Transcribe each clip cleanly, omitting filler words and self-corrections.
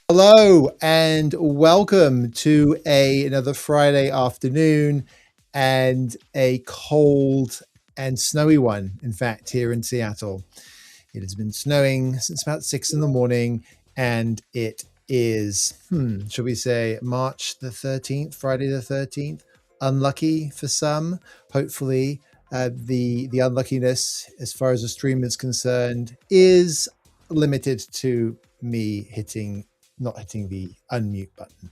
Hello and welcome to another Friday afternoon and a cold and snowy one, in fact, here in Seattle. It has been snowing since about 6 in the morning, and it is, shall we say, March the 13th, Friday the 13th. Unlucky for some. Hopefully, the unluckiness, as far as the stream is concerned, is limited to me not hitting the unmute button.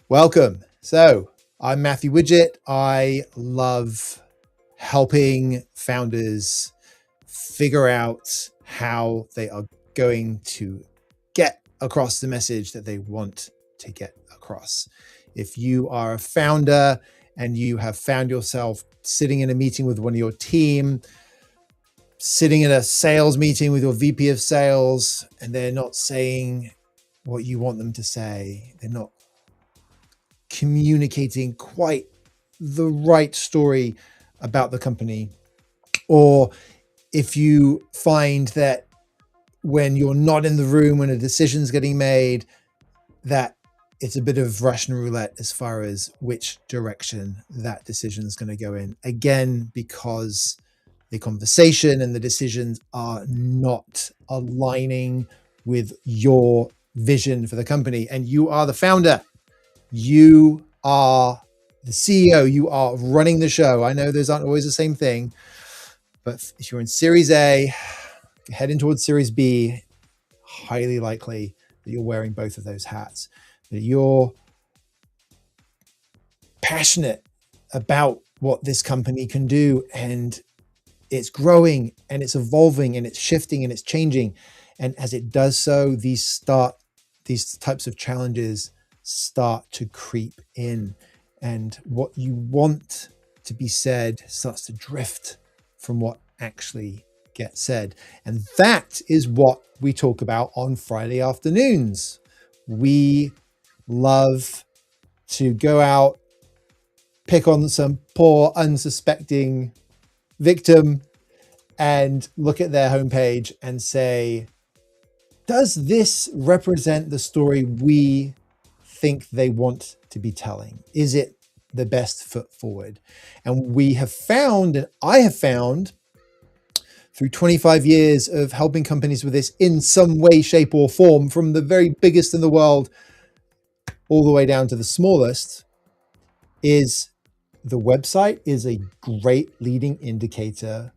Welcome. So I'm Matthew Woodget. I love helping founders figure out how they are going to get across the message that they want to get across. If you are a founder and you have found yourself sitting in a meeting with one of your team, sitting in a sales meeting with your VP of sales, and they're not saying what you want them to say, they're not communicating quite the right story about the company, or if you find that when you're not in the room, when a decision's getting made, that it's a bit of Russian roulette as far as which direction that decision is going to go in. Again, because the conversation and the decisions are not aligning with your vision for the company, and you are the founder, you are the CEO, you are running the show. I know those aren't always the same thing, but if you're in Series A, heading towards Series B, highly likely that you're wearing both of those hats, that you're passionate about what this company can do, and it's growing and it's evolving and it's shifting and it's changing. And as it does so, these types of challenges start to creep in, and what you want to be said starts to drift from what actually gets said. And that is what we talk about on Friday afternoons. We love to go out, pick on some poor, unsuspecting victim and look at their homepage and say, does this represent the story we think they want to be telling? Is it the best foot forward? And we have found, and I have found through 25 years of helping companies with this in some way, shape, or form, from the very biggest in the world all the way down to the smallest, is the website is a great leading indicator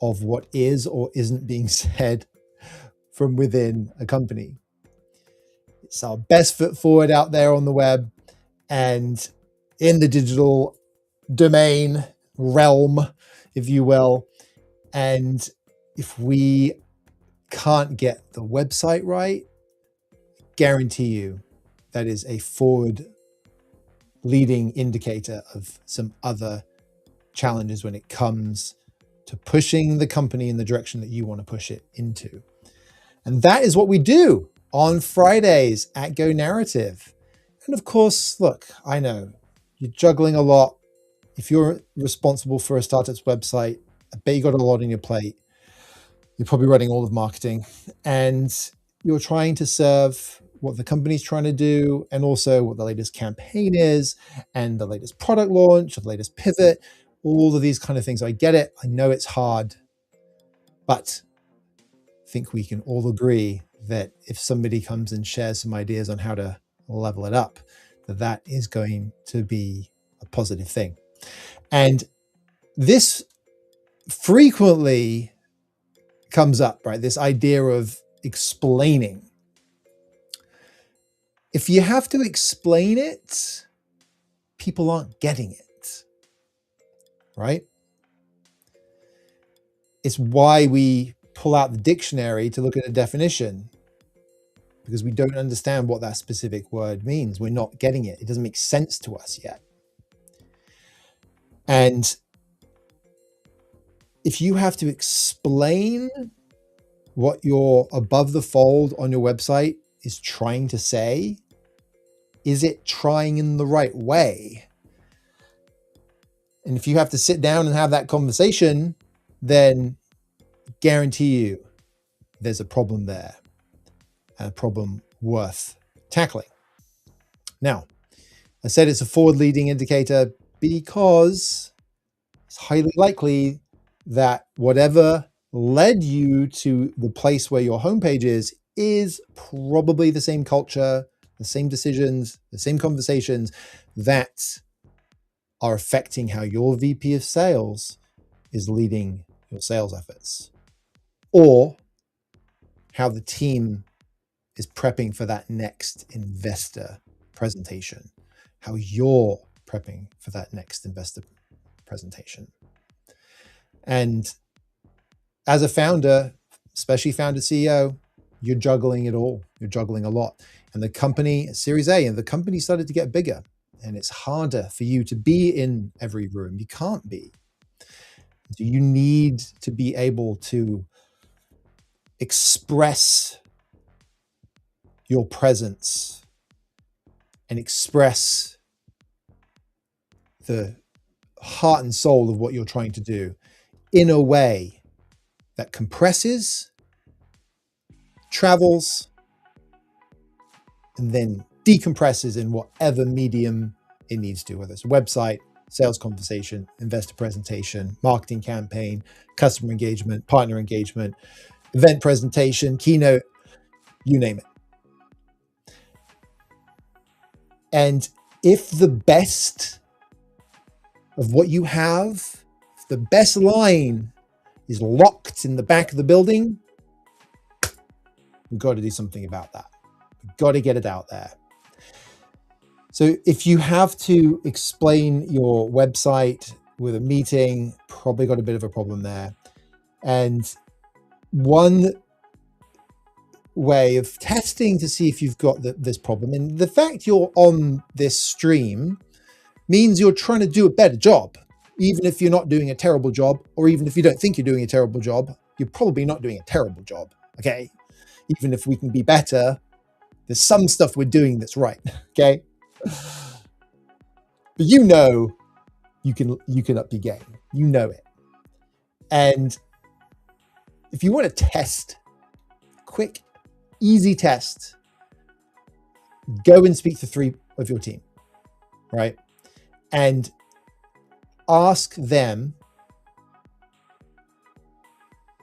of what is or isn't being said from within a company. It's our best foot forward out there on the web and in the digital domain realm, if you will. And if we can't get the website right, guarantee you that is a forward leading indicator of some other challenges when it comes to pushing the company in the direction that you want to push it into. And that is what we do on Fridays at Go Narrative. And of course, look, I know you're juggling a lot. If you're responsible for a startup's website, I bet you got a lot on your plate. You're probably running all of marketing, and you're trying to serve what the company's trying to do, and also what the latest campaign is, and the latest product launch, or the latest pivot, all of these kind of things. I get it. I know it's hard, but I think we can all agree that if somebody comes and shares some ideas on how to level it up, that is going to be a positive thing. And this frequently comes up, right? This idea of explaining. If you have to explain it, people aren't getting it, right? It's why we pull out the dictionary to look at a definition, because we don't understand what that specific word means. We're not getting it. It doesn't make sense to us yet. And if you have to explain what your above the fold on your website is trying to say, is it trying in the right way? And if you have to sit down and have that conversation, then guarantee you there's a problem there, and a problem worth tackling. Now, I said it's a forward-leading indicator because it's highly likely that whatever led you to the place where your homepage is probably the same culture, the same decisions, the same conversations that are affecting how your VP of sales is leading your sales efforts, or how the team is prepping for that next investor presentation, how you're prepping for that next investor presentation. And as a founder, especially founder CEO, you're juggling it all. You're juggling a lot. And the company, Series A, and the company started to get bigger, and it's harder for you to be in every room. You can't be. So you need to be able to express your presence and express the heart and soul of what you're trying to do in a way that compresses, travels, and then decompresses in whatever medium it needs to, whether it's a website, sales conversation, investor presentation, marketing campaign, customer engagement, partner engagement, event presentation, keynote, you name it. And if the best of what you have, if the best line is locked in the back of the building, we've got to do something about that. We've got to get it out there. So if you have to explain your website with a meeting, probably got a bit of a problem there. And one way of testing to see if you've got this problem, and the fact you're on this stream means you're trying to do a better job. Even if you're not doing a terrible job, or even if you don't think you're doing a terrible job, you're probably not doing a terrible job, okay? Even if we can be better, there's some stuff we're doing that's right, okay? But you know you can up your game. You know it. And if you want to test, quick, easy test, go and speak to 3 of your team, right? And ask them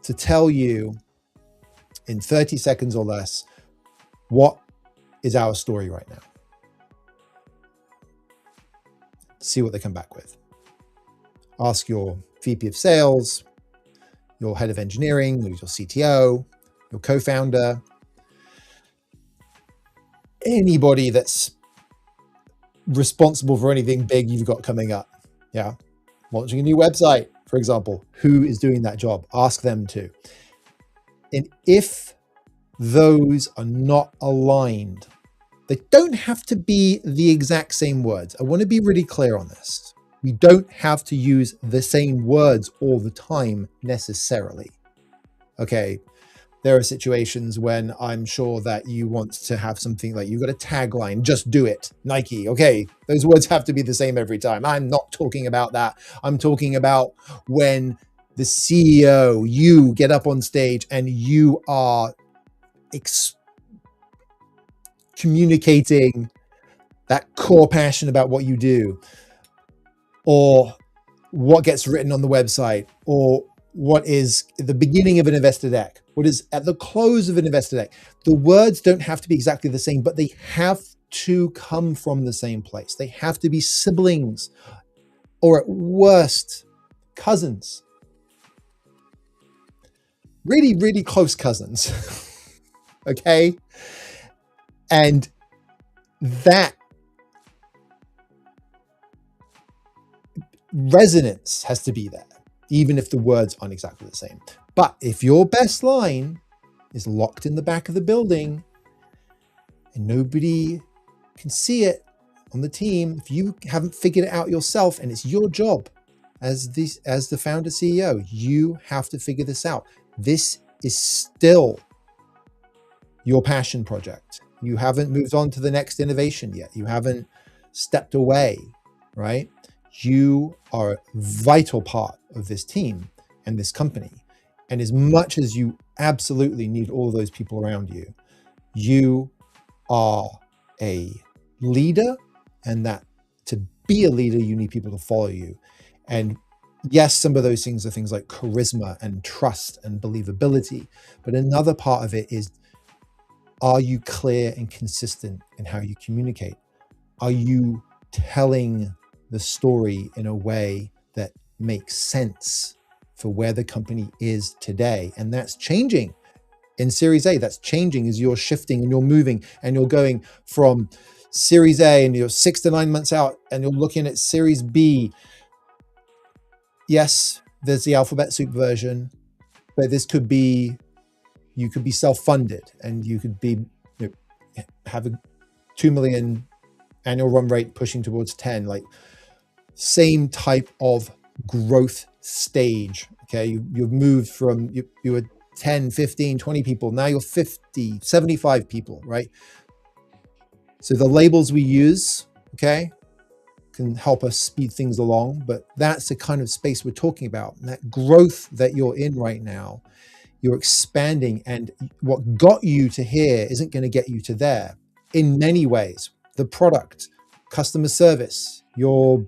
to tell you in 30 seconds or less, what is our story right now? See what they come back with. Ask your VP of sales, your head of engineering, your CTO, your co-founder, anybody that's responsible for anything big you've got coming up. Yeah. Launching a new website, for example, who is doing that job? Ask them to. And if those are not aligned, they don't have to be the exact same words. I want to be really clear on this. We don't have to use the same words all the time necessarily. Okay. There are situations when I'm sure that you want to have something like, you've got a tagline, just do it, Nike. Okay, those words have to be the same every time. I'm not talking about that. I'm talking about when the CEO, you get up on stage and you are communicating that core passion about what you do, or what gets written on the website, or what is the beginning of an investor deck, what is at the close of an investor deck. The words don't have to be exactly the same, but they have to come from the same place. They have to be siblings, or at worst, cousins. Really, really close cousins. Okay? And that resonance has to be there, even if the words aren't exactly the same. But if your best line is locked in the back of the building and nobody can see it on the team, if you haven't figured it out yourself, and it's your job as the founder CEO, you have to figure this out. This is still your passion project. You haven't moved on to the next innovation yet. You haven't stepped away, right? You are a vital part of this team and this company. And as much as you absolutely need all of those people around you, you are a leader, and that to be a leader, you need people to follow you. And yes, some of those things are things like charisma and trust and believability. But another part of it is, are you clear and consistent in how you communicate? Are you telling the story in a way that makes sense for where the company is today? And that's changing in Series A. That's changing as you're shifting and you're moving and you're going from Series A and you're 6 to 9 months out and you're looking at Series B. Yes, there's the alphabet soup version, but this could be, you could be self-funded and you could be, have a 2 million annual run rate pushing towards 10, like same type of growth stage. Okay. You've moved from, you were 10, 15, 20 people. Now you're 50, 75 people, right? So the labels we use, okay, can help us speed things along, but that's the kind of space we're talking about. And that growth that you're in right now, you're expanding, and what got you to here isn't going to get you to there in many ways. The product, customer service, your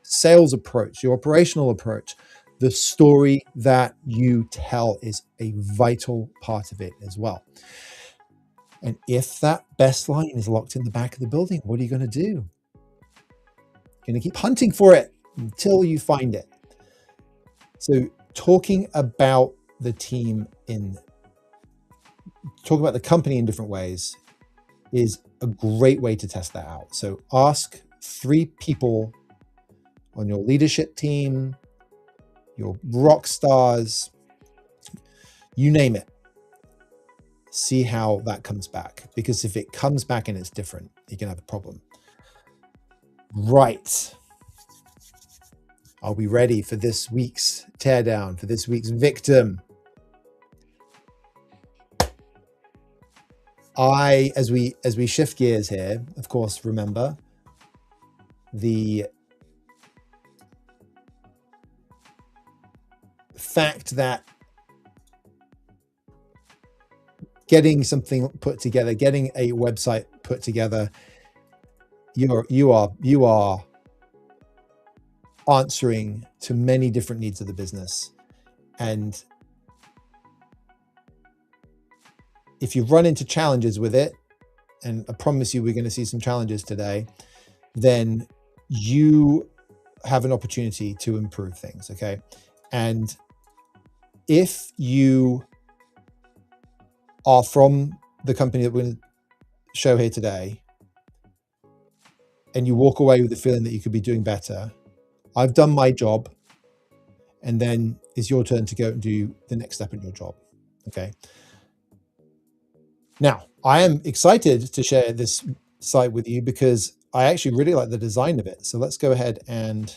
sales approach, your operational approach, the story that you tell is a vital part of it as well. And if that best line is locked in the back of the building, what are you going to do? You're going to keep hunting for it until you find it. So talking about the team talk about the company in different ways is a great way to test that out. So ask 3 people on your leadership team, your rock stars, you name it. See how that comes back, because if it comes back and it's different, you're gonna have a problem. Right. Are we ready for this week's teardown, for this week's victim? As we shift gears here, of course, remember the fact that getting something put together, getting a website put together, you are answering to many different needs of the business. And if you run into challenges with it, and I promise you we're going to see some challenges today, then you have an opportunity to improve things, okay? And if you are from the company that we're going to show here today, and you walk away with the feeling that you could be doing better, I've done my job, and then it's your turn to go and do the next step in your job, okay? Now, I am excited to share this site with you because I actually really like the design of it. So let's go ahead and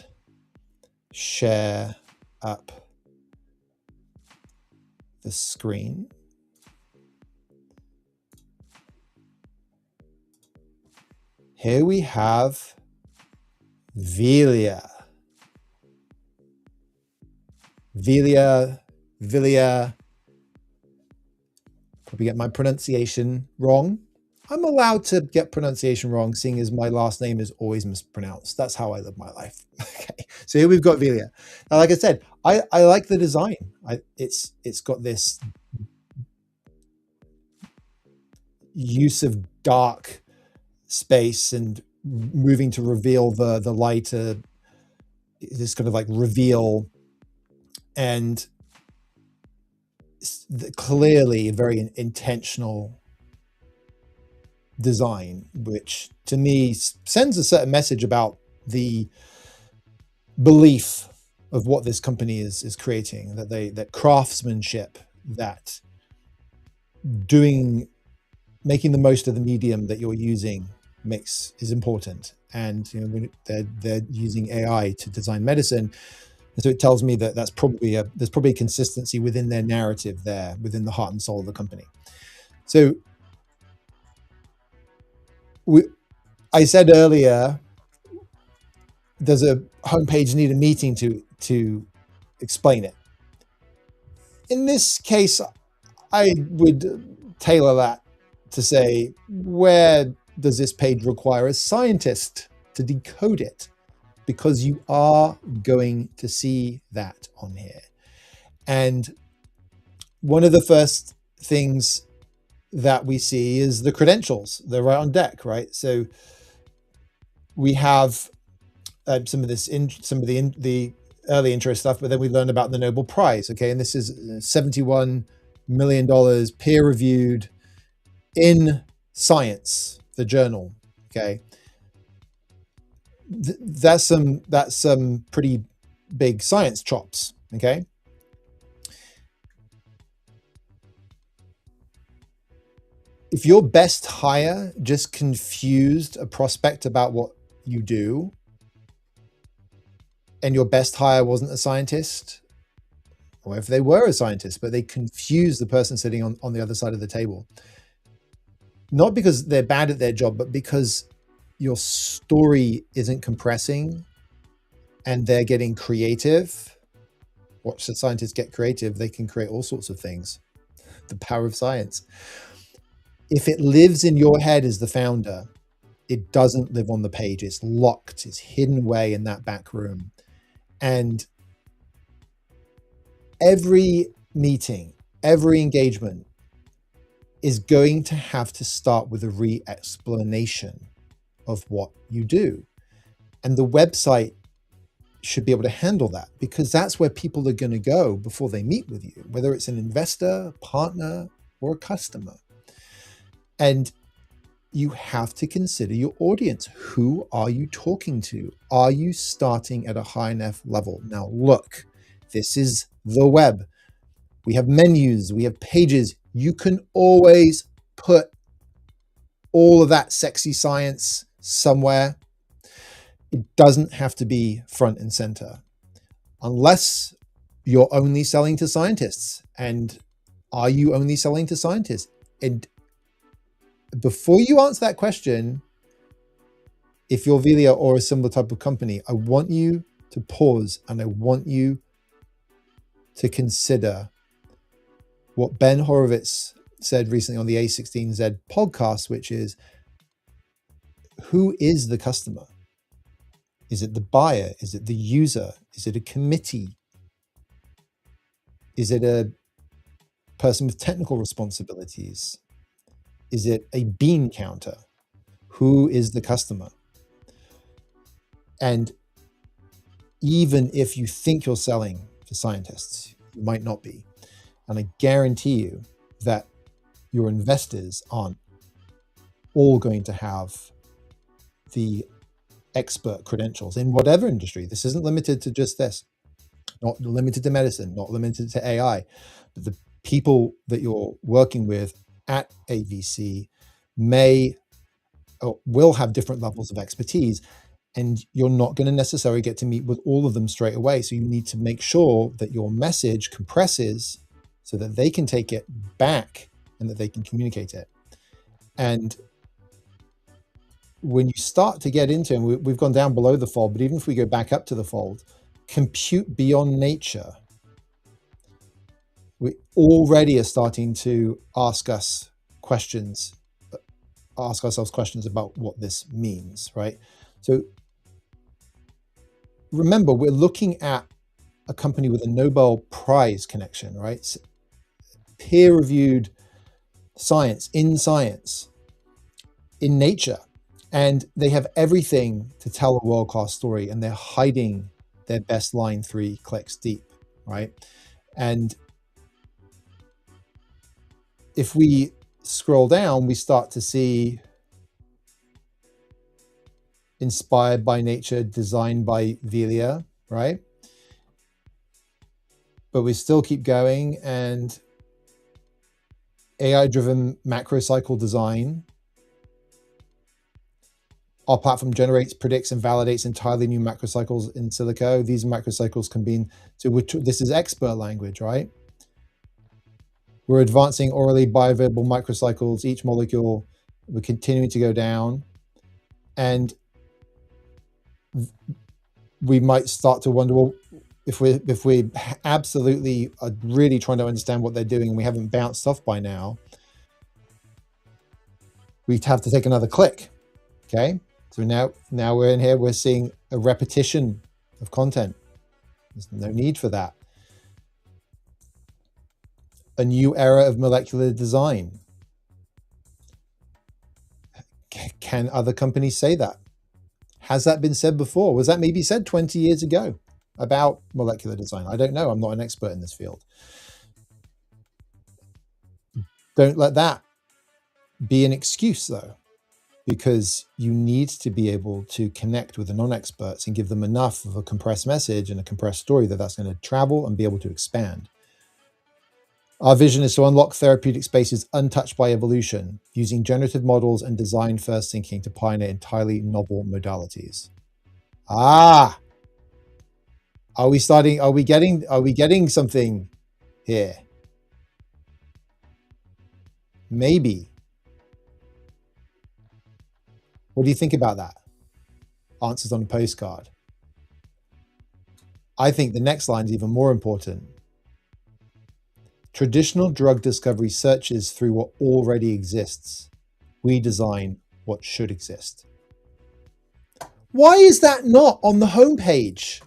share up the screen. Here we have Velia. Vilia, probably get my pronunciation wrong. I'm allowed to get pronunciation wrong, seeing as my last name is always mispronounced. That's how I live my life. Okay, so here we've got Vilia. Now, like I said, I like the design. It's got this use of dark space and moving to reveal the lighter, this kind of like reveal, and clearly a very intentional design, which to me sends a certain message about the belief of what this company is creating, that craftsmanship, that making the most of the medium that you're using is important. And they're using AI to design medicine, and so it tells me that there's probably a consistency within their narrative there, within the heart and soul of the company. So I said earlier, does a homepage need a meeting to explain it? In this case, I would tailor that to say, where does this page require a scientist to decode it? Because you are going to see that on here. And one of the first things that we see is the credentials. They're right on deck, right? So we have some of the early intro stuff, but then we learned about the Nobel Prize. Okay, and this is $71 million, peer-reviewed in Science, the journal. Okay, that's some pretty big science chops. Okay, if your best hire just confused a prospect about what you do, and your best hire wasn't a scientist, or if they were a scientist, but they confused the person sitting on the other side of the table, not because they're bad at their job, but because your story isn't compressing and they're getting creative. Watch the scientists get creative. They can create all sorts of things. The power of science. If it lives in your head as the founder, it doesn't live on the page. It's locked. It's hidden away in that back room. And every meeting, every engagement is going to have to start with a re-explanation of what you do. And the website should be able to handle that, because that's where people are going to go before they meet with you, whether it's an investor, partner, or a customer. And you have to consider your audience. Who are you talking to? Are you starting at a high enough level? Now, look, this is the web. We have menus, we have pages. You can always put all of that sexy science somewhere. It doesn't have to be front and center, unless you're only selling to scientists. And are you only selling to scientists? And before you answer that question, if you're Velia or a similar type of company, I want you to pause and I want you to consider what Ben Horowitz said recently on the A16Z podcast, which is, who is the customer? Is it the buyer? Is it the user? Is it a committee? Is it a person with technical responsibilities? Is it a bean counter? Who is the customer? And even if you think you're selling to scientists, you might not be. And I guarantee you that your investors aren't all going to have the expert credentials in whatever industry. This isn't limited to just this, not limited to medicine, not limited to AI, but the people that you're working with at AVC may or will have different levels of expertise, and you're not going to necessarily get to meet with all of them straight away. So you need to make sure that your message compresses so that they can take it back and that they can communicate it. And when you start to get into, and we've gone down below the fold, but even if we go back up to the fold, compute beyond nature. We already are starting to ask ourselves questions about what this means, right? So remember, we're looking at a company with a Nobel Prize connection, right? Peer-reviewed science, in Nature, and they have everything to tell a world-class story, and they're hiding their best line 3 clicks deep, right? And if we scroll down, we start to see inspired by nature, designed by Velia, right? But we still keep going, and AI-driven macro cycle design. Our platform generates, predicts, and validates entirely new macrocycles in silico. These macrocycles can be, so this is expert language, right? We're advancing orally bioavailable microcycles, each molecule, we're continuing to go down. And we might start to wonder, well, if we absolutely are really trying to understand what they're doing and we haven't bounced off by now, we'd have to take another click, okay? So now we're in here, we're seeing a repetition of content. There's no need for that. A new era of molecular design. Can other companies say that? Has that been said before? Was that maybe said 20 years ago about molecular design? I don't know. I'm not an expert in this field. Don't let that be an excuse, though, because you need to be able to connect with the non-experts and give them enough of a compressed message and a compressed story that's going to travel and be able to expand. Our vision is to unlock therapeutic spaces untouched by evolution, using generative models and design-first thinking to pioneer entirely novel modalities. Are we getting something here? Maybe. What do you think about that? Answers on a postcard. I think the next line is even more important. Traditional drug discovery searches through what already exists. We design what should exist. Why is that not on the homepage?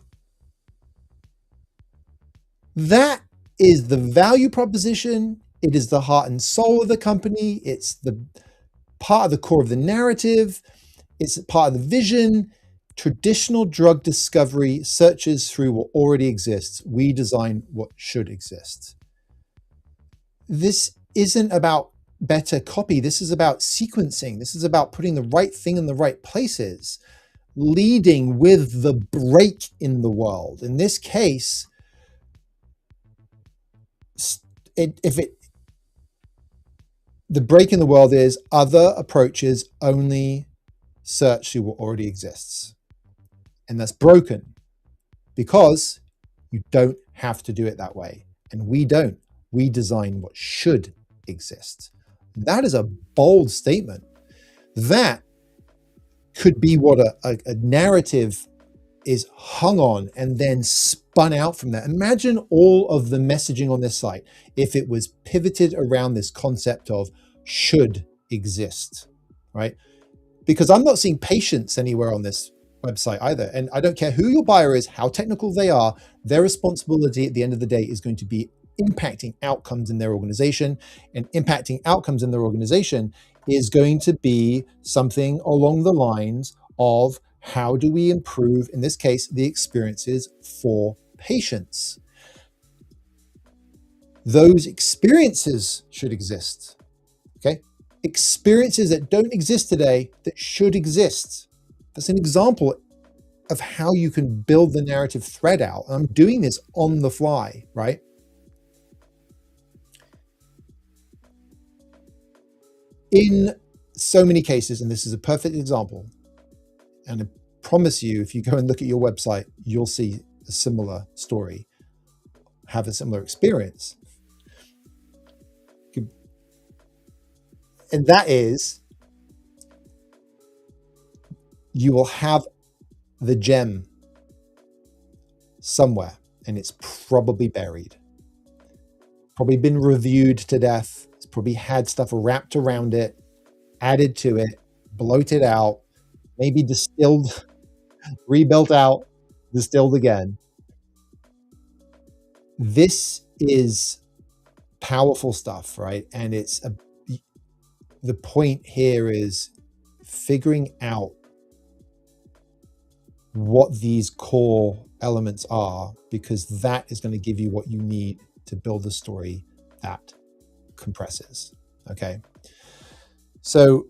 That is the value proposition. It is the heart and soul of the company. It's the part of the core of the narrative. It's part of the vision. Traditional drug discovery searches through what already exists. We design what should exist. This isn't about better copy. This is about sequencing. This is about putting the right thing in the right places, leading with the break in the world. In this case, the break in the world is other approaches only search through what already exists. And that's broken because you don't have to do it that way. And we don't. We design what should exist. That is a bold statement. That could be what a narrative is hung on and then spun out from that. Imagine all of the messaging on this site if it was pivoted around this concept of should exist, right? Because I'm not seeing patients anywhere on this website either. And I don't care who your buyer is, how technical they are, their responsibility at the end of the day is going to be impacting outcomes in their organization, and impacting outcomes in their organization is going to be something along the lines of how do we improve, in this case, the experiences for patients. Those experiences should exist, okay? Experiences that don't exist today that should exist. That's an example of how you can build the narrative thread out. I'm doing this on the fly, right? In so many cases, and this is a perfect example, and I promise you, if you go and look at your website, you'll see a similar story, have a similar experience. And that is, you will have the gem somewhere, and it's probably buried. probably been reviewed to death. It's probably had stuff wrapped around it, added to it, bloated out, maybe distilled, rebuilt out, distilled again. This is powerful stuff, right? And the point here is figuring out what these core elements are, because that is going to give you what you need to build a story that compresses. Okay. So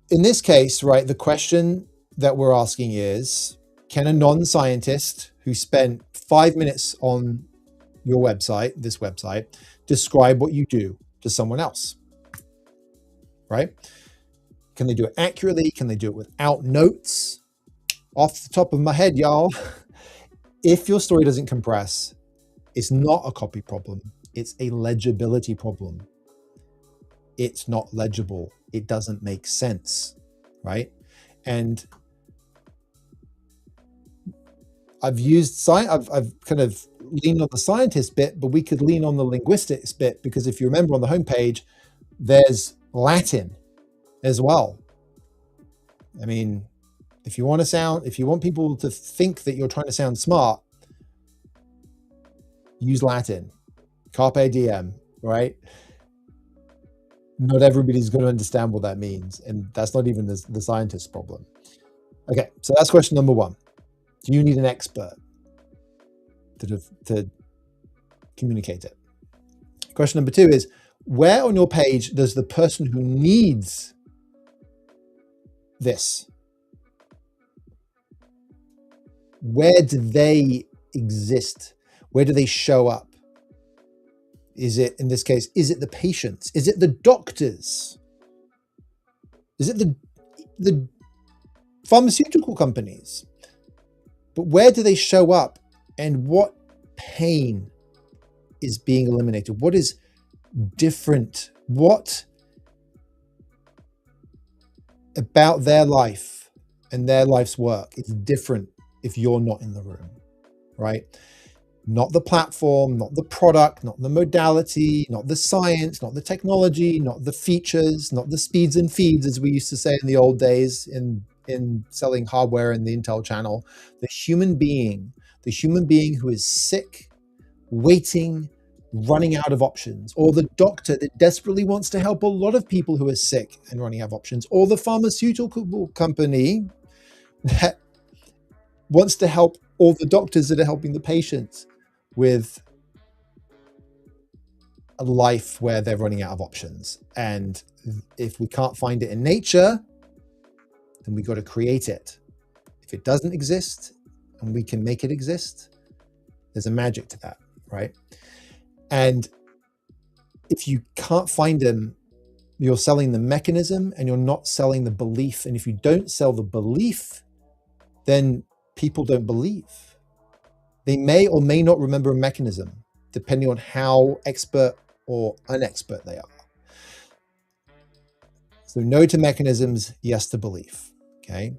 in this case, right, the question that we're asking is, can a non-scientist who spent 5 minutes on your website, this website, describe what you do to someone else? Right? Can they do it accurately? Can they do it without notes? Off the top of my head, y'all, if your story doesn't compress, it's not a copy problem. It's a legibility problem. It's not legible. It doesn't make sense, right? And I've kind of leaned on the scientist bit, but we could lean on the linguistics bit, because if you remember on the homepage, there's Latin as well. I mean, if you want people to think that you're trying to sound smart, use Latin. Carpe diem, right? Not everybody's going to understand what that means, and that's not even the scientist's problem. Okay, so that's question number one. Do you need an expert to communicate it? Question number two is, where on your page does the person who needs this, where do they exist? Where do they show up? Is it, in this case, is it the patients? Is it the doctors? Is it the pharmaceutical companies? But where do they show up, and what pain is being eliminated? What is different? What about their life and their life's work is different if you're not in the room, right? Not the platform, not the product, not the modality, not the science, not the technology, not the features, not the speeds and feeds, as we used to say in the old days in selling hardware in the Intel channel. The human being who is sick, waiting, running out of options, or the doctor that desperately wants to help a lot of people who are sick and running out of options, or the pharmaceutical company that wants to help all the doctors that are helping the patients with a life where they're running out of options. And if we can't find it in nature, then we got to create it. If it doesn't exist and we can make it exist, there's a magic to that, right? And if you can't find them, you're selling the mechanism and you're not selling the belief. And if you don't sell the belief, then people don't believe. They may or may not remember a mechanism, depending on how expert or unexpert they are. So no to mechanisms, yes to belief, okay?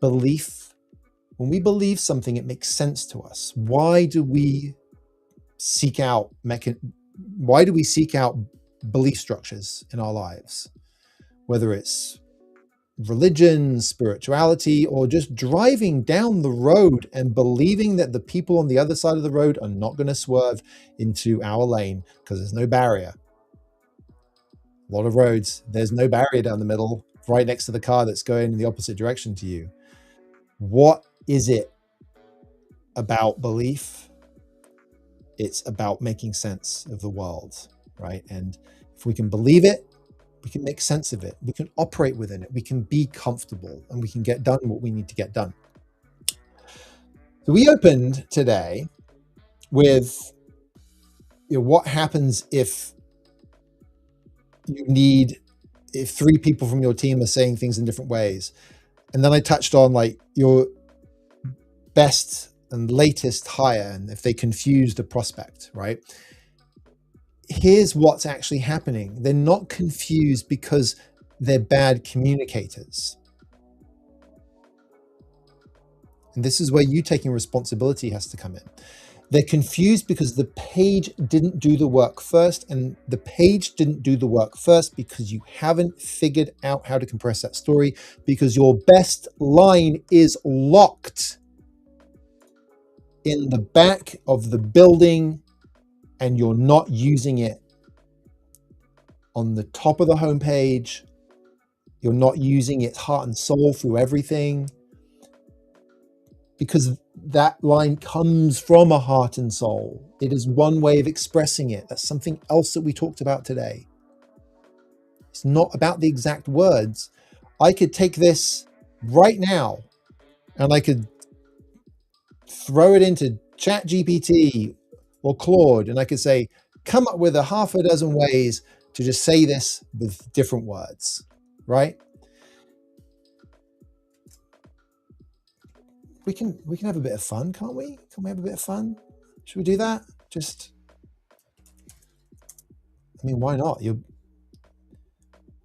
Belief, when we believe something, it makes sense to us. Why do we seek out belief structures in our lives? Whether it's religion, spirituality, or just driving down the road and believing that the people on the other side of the road are not going to swerve into our lane because there's no barrier. A lot of roads, there's no barrier down the middle, right next to the car that's going in the opposite direction to you. What is it about belief? It's about making sense of the world, right? And if we can believe it, we can make sense of it. We can operate within it. We can be comfortable, and we can get done what we need to get done. So we opened today with, what happens if three people from your team are saying things in different ways. And then I touched on like your best and latest hire, and if they confused a prospect, right? Here's what's actually happening. They're not confused because they're bad communicators. And this is where you taking responsibility has to come in. They're confused because the page didn't do the work first, and the page didn't do the work first because you haven't figured out how to compress that story, because your best line is locked in the back of the building and you're not using it on the top of the homepage. You're not using its heart and soul through everything, because that line comes from a heart and soul. It is one way of expressing it. That's something else that we talked about today. It's not about the exact words. I could take this right now and I could throw it into ChatGPT or Claude, and I could say, come up with a half a dozen ways to just say this with different words, right? We can have a bit of fun, can't we? Can we have a bit of fun? Should we do that? Just, I mean, why not?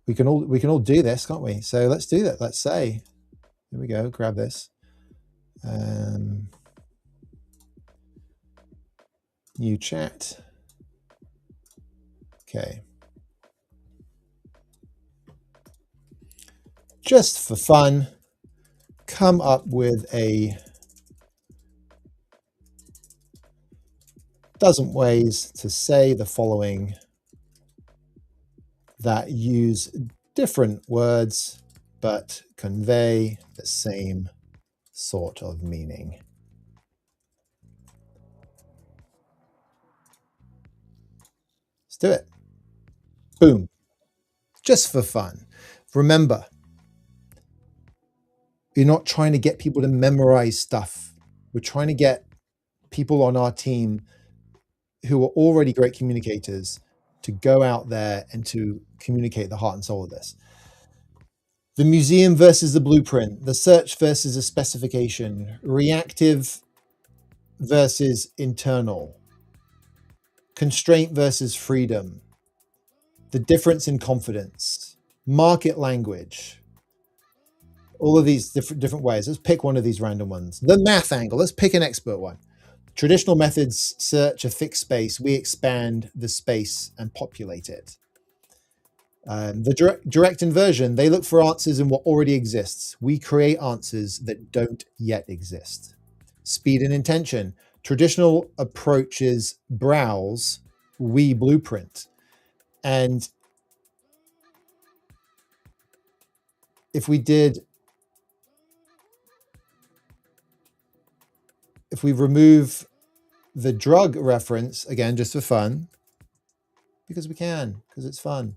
We can all do this, can't we? So let's do that. Let's say, here we go. Grab this. New chat. Okay. Just for fun, come up with a dozen ways to say the following that use different words but convey the same sort of meaning. Let's do it. Boom. Just for fun. Remember, you're not trying to get people to memorize stuff. We're trying to get people on our team who are already great communicators to go out there and to communicate the heart and soul of this. The museum versus the blueprint, the search versus the specification, reactive versus internal, constraint versus freedom, the difference in confidence, market language, all of these different ways. Let's pick one of these random ones. The math angle, let's pick an expert one. Traditional methods search a fixed space. We expand the space and populate it. The direct inversion, they look for answers in what already exists. We create answers that don't yet exist. Speed and intention. Traditional approaches browse, we blueprint. And if we remove the drug reference, again, just for fun, because we can, because it's fun,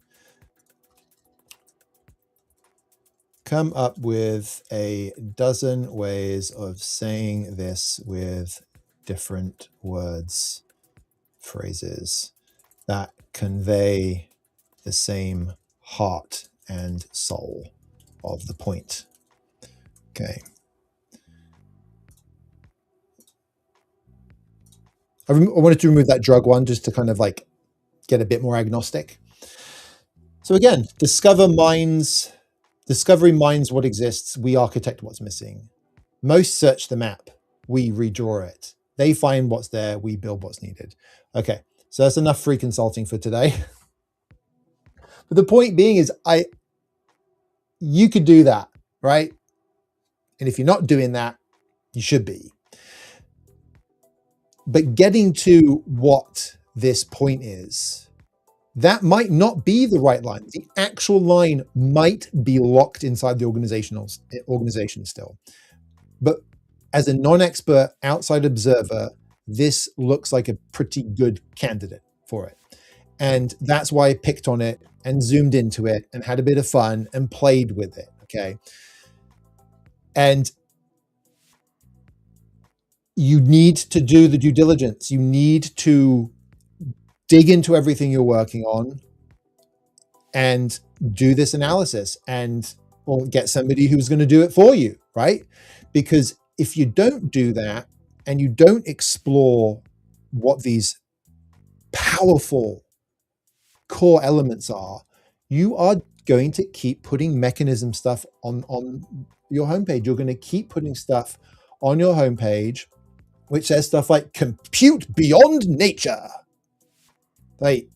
come up with a dozen ways of saying this with different words, phrases that convey the same heart and soul of the point. Okay. I wanted to remove that drug one just to kind of like get a bit more agnostic. So again, discovery minds what exists, we architect what's missing. Most search the map, we redraw it. They find what's there, we build what's needed. Okay, so that's enough free consulting for today. But the point being is you could do that, right? And if you're not doing that, you should be. But getting to what this point is, that might not be the right line. The actual line might be locked inside the organization still. But as a non-expert outside observer, this looks like a pretty good candidate for it. And that's why I picked on it and zoomed into it and had a bit of fun and played with it, okay? And you need to do the due diligence. You need to dig into everything you're working on and do this analysis or get somebody who's going to do it for you, right? Because if you don't do that and you don't explore what these powerful core elements are, you are going to keep putting mechanism stuff on your homepage. You're going to keep putting stuff on your homepage which says stuff like compute beyond nature. Like,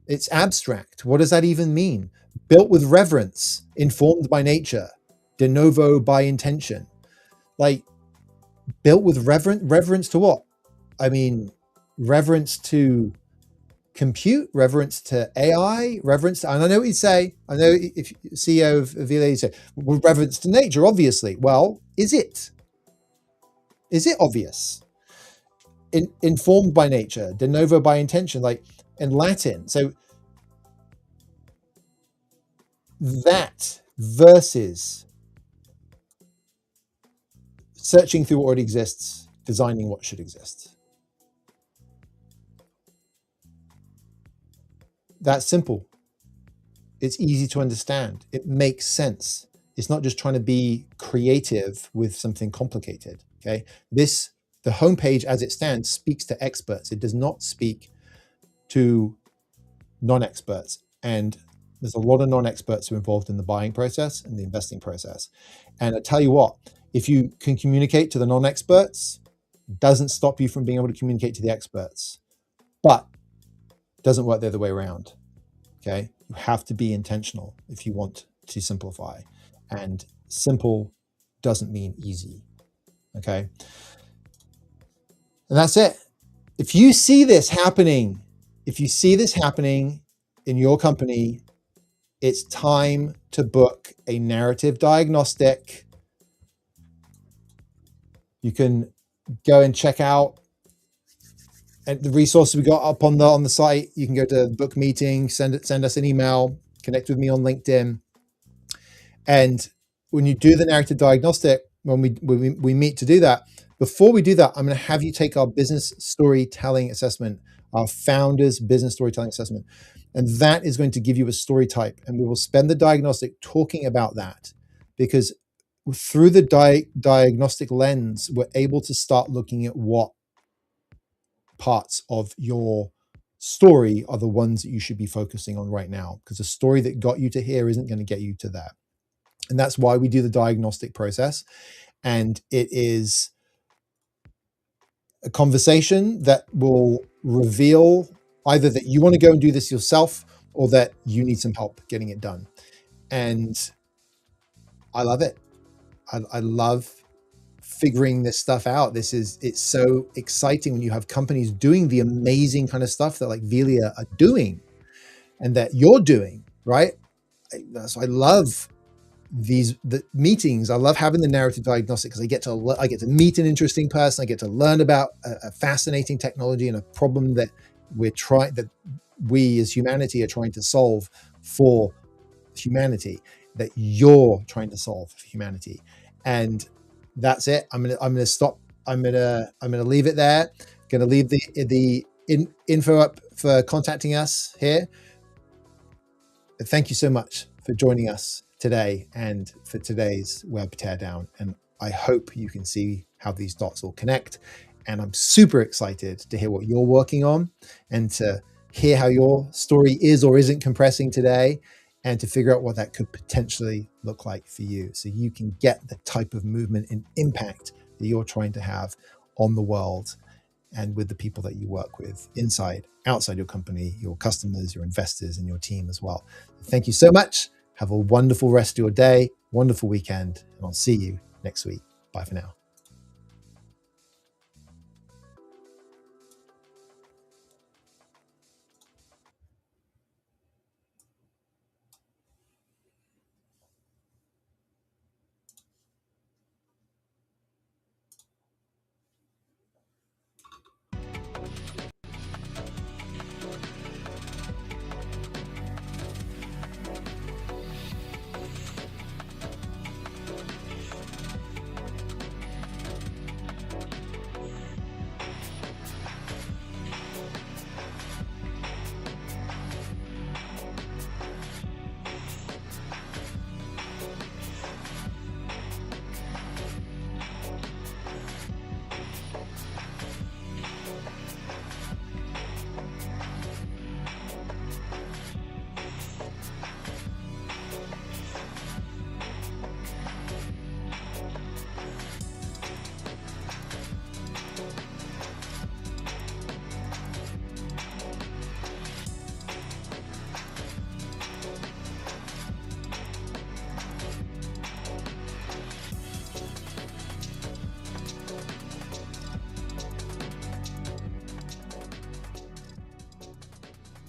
it's abstract. What does that even mean? Built with reverence, informed by nature, de novo by intention. Like, built with reverence to what? I mean, reverence to compute, reverence to AI, reverence to, and I know what you'd say. I know if CEO of VLA, you say, well, reverence to nature, obviously. Well, is it? Is it obvious? Informed by nature, de novo by intention, like in Latin. So that versus searching through what already exists, designing what should exist. That's simple. It's easy to understand. It makes sense. It's not just trying to be creative with something complicated. Okay. The homepage as it stands speaks to experts. It does not speak to non-experts. And there's a lot of non-experts who are involved in the buying process and the investing process. And I tell you what, if you can communicate to the non-experts, doesn't stop you from being able to communicate to the experts, but doesn't work the other way around. Okay. You have to be intentional if you want to simplify, and simple doesn't mean easy. Okay. And that's it. If you see this happening, in your company, it's time to book a narrative diagnostic. You can go and check out the resources we got up on the site. You can go to book meeting, send us an email, connect with me on LinkedIn. And when you do the narrative diagnostic, when we meet to do that, before we do that, I'm going to have you take our business storytelling assessment, our founders business storytelling assessment. And that is going to give you a story type. And we will spend the diagnostic talking about that, because through the diagnostic lens, we're able to start looking at what parts of your story are the ones that you should be focusing on right now, because the story that got you to here isn't going to get you to there. And that's why we do the diagnostic process. And it is a conversation that will reveal either that you want to go and do this yourself, or that you need some help getting it done. And I love it. I love figuring this stuff out. It's so exciting when you have companies doing the amazing kind of stuff that like Velia are doing and that you're doing, right? So I love the meetings. I love having the narrative diagnostic because I get to meet an interesting person. I get to learn about a fascinating technology and a problem that we as humanity are trying to solve for humanity, that you're trying to solve for humanity. And that's it. I'm gonna stop. I'm gonna leave it there. Gonna leave the info up for contacting us here. But thank you so much for joining us today and for today's web teardown. And I hope you can see how these dots all connect. And I'm super excited to hear what you're working on and to hear how your story is or isn't compressing today, and to figure out what that could potentially look like for you, so you can get the type of movement and impact that you're trying to have on the world and with the people that you work with inside, outside your company, your customers, your investors, and your team as well. Thank you so much. Have a wonderful rest of your day, wonderful weekend, and I'll see you next week. Bye for now.